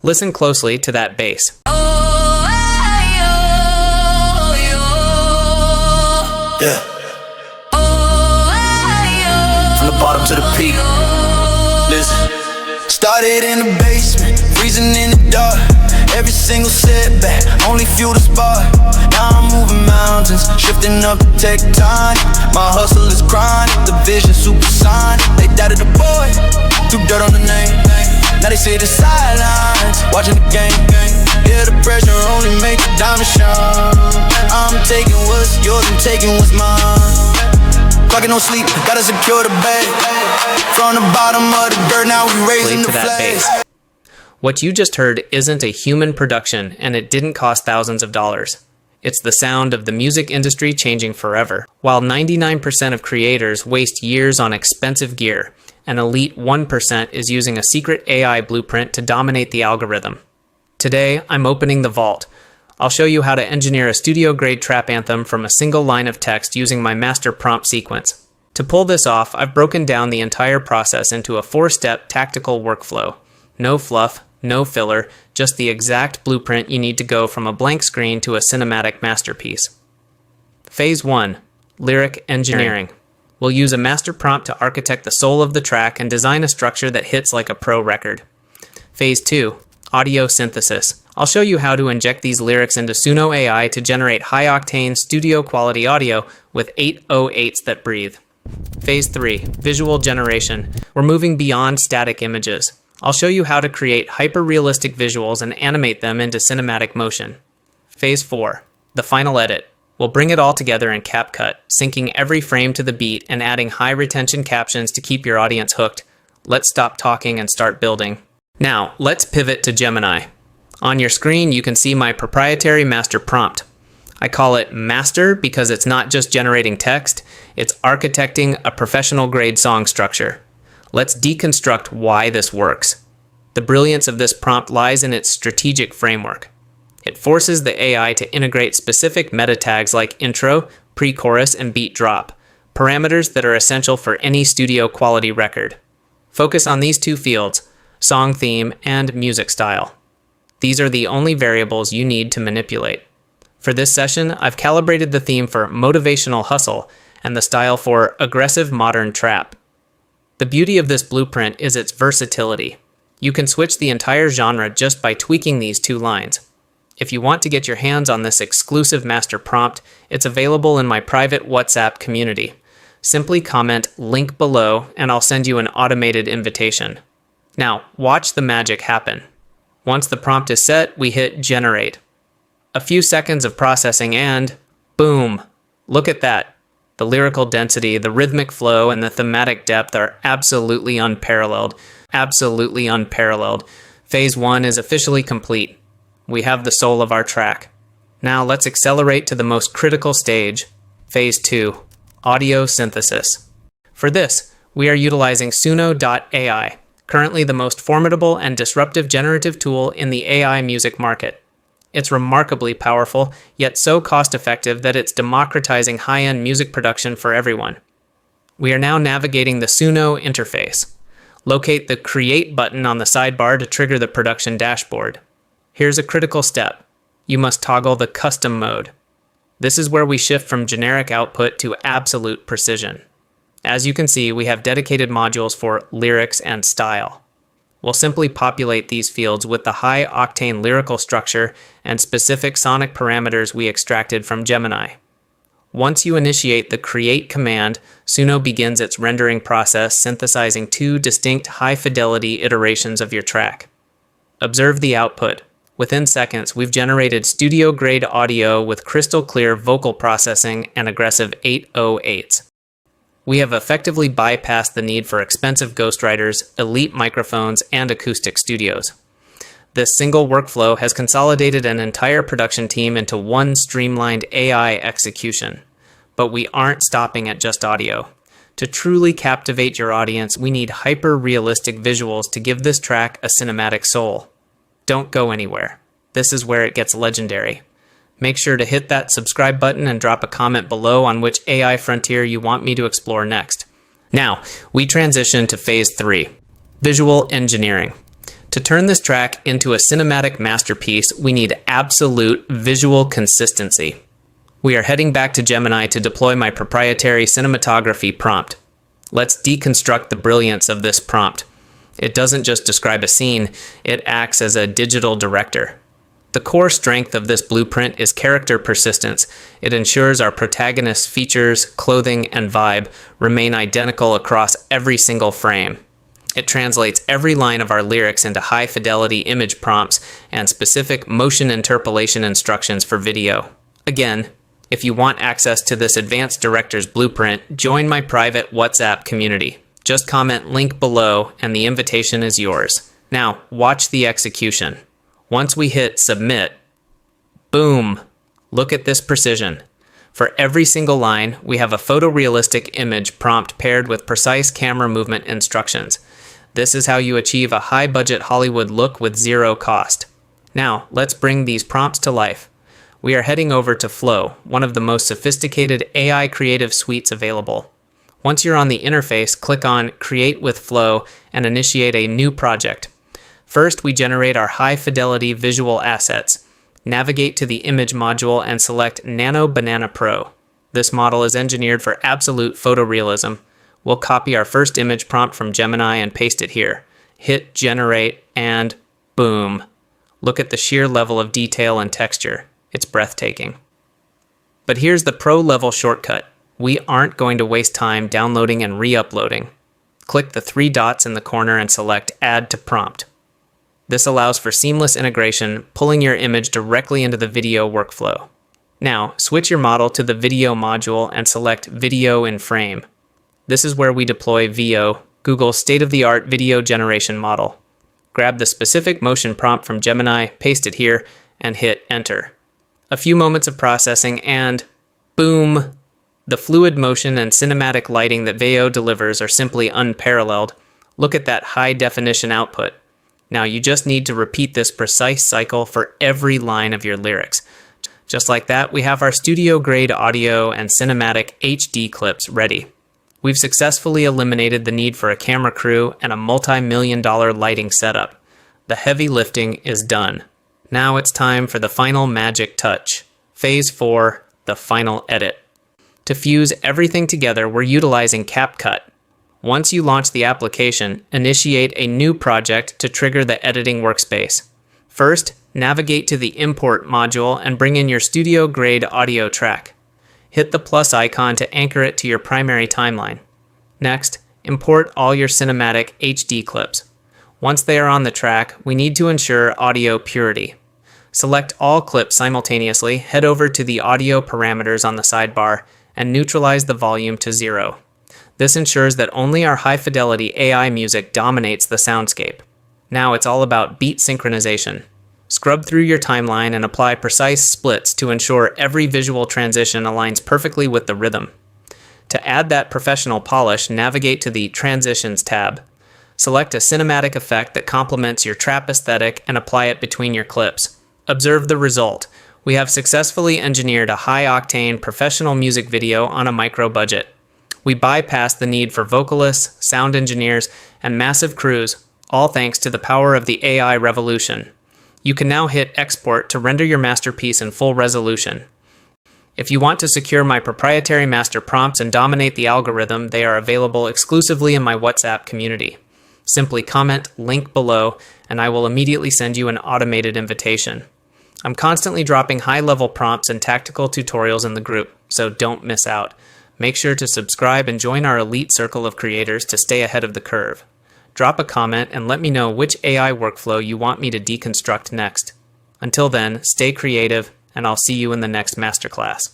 Listen closely to that bass. Yeah. From the bottom to the peak. Listen. Started in the basement, freezing in the dark. Every single setback, only fuel the spark. Now I'm moving mountains, shifting up the tectonic. My hustle is chronic, the vision supersonic. They doubted the boy, threw dirt on the name. Now they see the sidelines, watching the game. Yeah, the pressure only makes the diamond shine. I'm taking what's yours, I'm taking what's mine. Clocking no sleep, gotta secure the bag. From the bottom of the dirt, now we raising the flag. What you just heard isn't a human production, and it didn't cost thousands of dollars. It's the sound of the music industry changing forever. While 99% of creators waste years on expensive gear, an elite 1% is using a secret AI blueprint to dominate the algorithm. Today, I'm opening the vault. I'll show you how to engineer a studio-grade trap anthem from a single line of text using my master prompt sequence. To pull this off, I've broken down the entire process into a 4-step tactical workflow. No fluff, no filler, just the exact blueprint you need to go from a blank screen to a cinematic masterpiece. Phase 1. Lyric engineering. We'll use a master prompt to architect the soul of the track and design a structure that hits like a pro record. Phase 2. Audio synthesis. I'll show you how to inject these lyrics into Suno AI to generate high-octane, studio-quality audio with 808s that breathe. Phase 3. Visual generation. We're moving beyond static images. I'll show you how to create hyper-realistic visuals and animate them into cinematic motion. Phase 4. The final edit. We'll bring it all together in CapCut, syncing every frame to the beat and adding high-retention captions to keep your audience hooked. Let's stop talking and start building. Now, let's pivot to Gemini. On your screen, you can see my proprietary master prompt. I call it Master because it's not just generating text, it's architecting a professional-grade song structure. Let's deconstruct why this works. The brilliance of this prompt lies in its strategic framework. It forces the AI to integrate specific meta tags like intro, pre-chorus, and beat drop, parameters that are essential for any studio-quality record. Focus on these two fields, song theme and music style. These are the only variables you need to manipulate. For this session, I've calibrated the theme for motivational hustle and the style for aggressive modern trap. The beauty of this blueprint is its versatility. You can switch the entire genre just by tweaking these two lines. If you want to get your hands on this exclusive master prompt, it's available in my private WhatsApp community. Simply comment link below and I'll send you an automated invitation. Now, watch the magic happen. Once the prompt is set, we hit generate. A few seconds of processing and boom! Look at that. The lyrical density, the rhythmic flow, and the thematic depth are absolutely unparalleled. Absolutely unparalleled. Phase 1 is officially complete. We have the soul of our track. Now let's accelerate to the most critical stage, Phase 2, audio synthesis. For this, we are utilizing Suno AI, currently the most formidable and disruptive generative tool in the AI music market. It's remarkably powerful, yet so cost-effective that it's democratizing high-end music production for everyone. We are now navigating the Suno interface. Locate the Create button on the sidebar to trigger the production dashboard. Here's a critical step. You must toggle the Custom mode. This is where we shift from generic output to absolute precision. As you can see, we have dedicated modules for lyrics and style. We'll simply populate these fields with the high-octane lyrical structure and specific sonic parameters we extracted from Gemini. Once you initiate the Create command, Suno begins its rendering process, synthesizing two distinct high-fidelity iterations of your track. Observe the output. Within seconds, we've generated studio-grade audio with crystal-clear vocal processing and aggressive 808s. We have effectively bypassed the need for expensive ghostwriters, elite microphones, and acoustic studios. This single workflow has consolidated an entire production team into one streamlined AI execution. But we aren't stopping at just audio. To truly captivate your audience, we need hyper-realistic visuals to give this track a cinematic soul. Don't go anywhere. This is where it gets legendary. Make sure to hit that subscribe button and drop a comment below on which AI frontier you want me to explore next. Now, we transition to Phase 3, visual engineering. To turn this track into a cinematic masterpiece, we need absolute visual consistency. We are heading back to Gemini to deploy my proprietary cinematography prompt. Let's deconstruct the brilliance of this prompt. It doesn't just describe a scene, it acts as a digital director. The core strength of this blueprint is character persistence. It ensures our protagonist's features, clothing, and vibe remain identical across every single frame. It translates every line of our lyrics into high-fidelity image prompts and specific motion interpolation instructions for video. Again, if you want access to this advanced director's blueprint, join my private WhatsApp community. Just comment link below and the invitation is yours. Now, watch the execution. Once we hit submit, boom, look at this precision. For every single line, we have a photorealistic image prompt paired with precise camera movement instructions. This is how you achieve a high-budget Hollywood look with zero cost. Now, let's bring these prompts to life. We are heading over to Flow, one of the most sophisticated AI creative suites available. Once you're on the interface, click on Create with Flow and initiate a new project. First, we generate our high-fidelity visual assets. Navigate to the Image module and select Nano Banana Pro. This model is engineered for absolute photorealism. We'll copy our first image prompt from Gemini and paste it here. Hit Generate and boom. Look at the sheer level of detail and texture. It's breathtaking. But here's the pro-level shortcut. We aren't going to waste time downloading and re-uploading. Click the 3 dots in the corner and select Add to Prompt. This allows for seamless integration, pulling your image directly into the video workflow. Now, switch your model to the Video module and select Video in Frame. This is where we deploy VO, Google's state-of-the-art video generation model. Grab the specific motion prompt from Gemini, paste it here, and hit Enter. A few moments of processing and boom! The fluid motion and cinematic lighting that VO delivers are simply unparalleled. Look at that high-definition output. Now you just need to repeat this precise cycle for every line of your lyrics. Just like that, we have our studio-grade audio and cinematic HD clips ready. We've successfully eliminated the need for a camera crew and a multi-million-dollar lighting setup. The heavy lifting is done. Now it's time for the final magic touch. Phase 4, the final edit. To fuse everything together, we're utilizing CapCut. Once you launch the application, initiate a new project to trigger the editing workspace. First, navigate to the Import module and bring in your studio-grade audio track. Hit the plus icon to anchor it to your primary timeline. Next, import all your cinematic HD clips. Once they are on the track, we need to ensure audio purity. Select all clips simultaneously, head over to the audio parameters on the sidebar, and neutralize the volume to 0. This ensures that only our high-fidelity AI music dominates the soundscape. Now it's all about beat synchronization. Scrub through your timeline and apply precise splits to ensure every visual transition aligns perfectly with the rhythm. To add that professional polish, navigate to the Transitions tab. Select a cinematic effect that complements your trap aesthetic and apply it between your clips. Observe the result. We have successfully engineered a high-octane professional music video on a micro-budget. We bypassed the need for vocalists, sound engineers, and massive crews, all thanks to the power of the AI revolution. You can now hit export to render your masterpiece in full resolution. If you want to secure my proprietary master prompts and dominate the algorithm, they are available exclusively in my WhatsApp community. Simply comment link below, and I will immediately send you an automated invitation. I'm constantly dropping high-level prompts and tactical tutorials in the group, so don't miss out. Make sure to subscribe and join our elite circle of creators to stay ahead of the curve. Drop a comment and let me know which AI workflow you want me to deconstruct next. Until then, stay creative, and I'll see you in the next masterclass.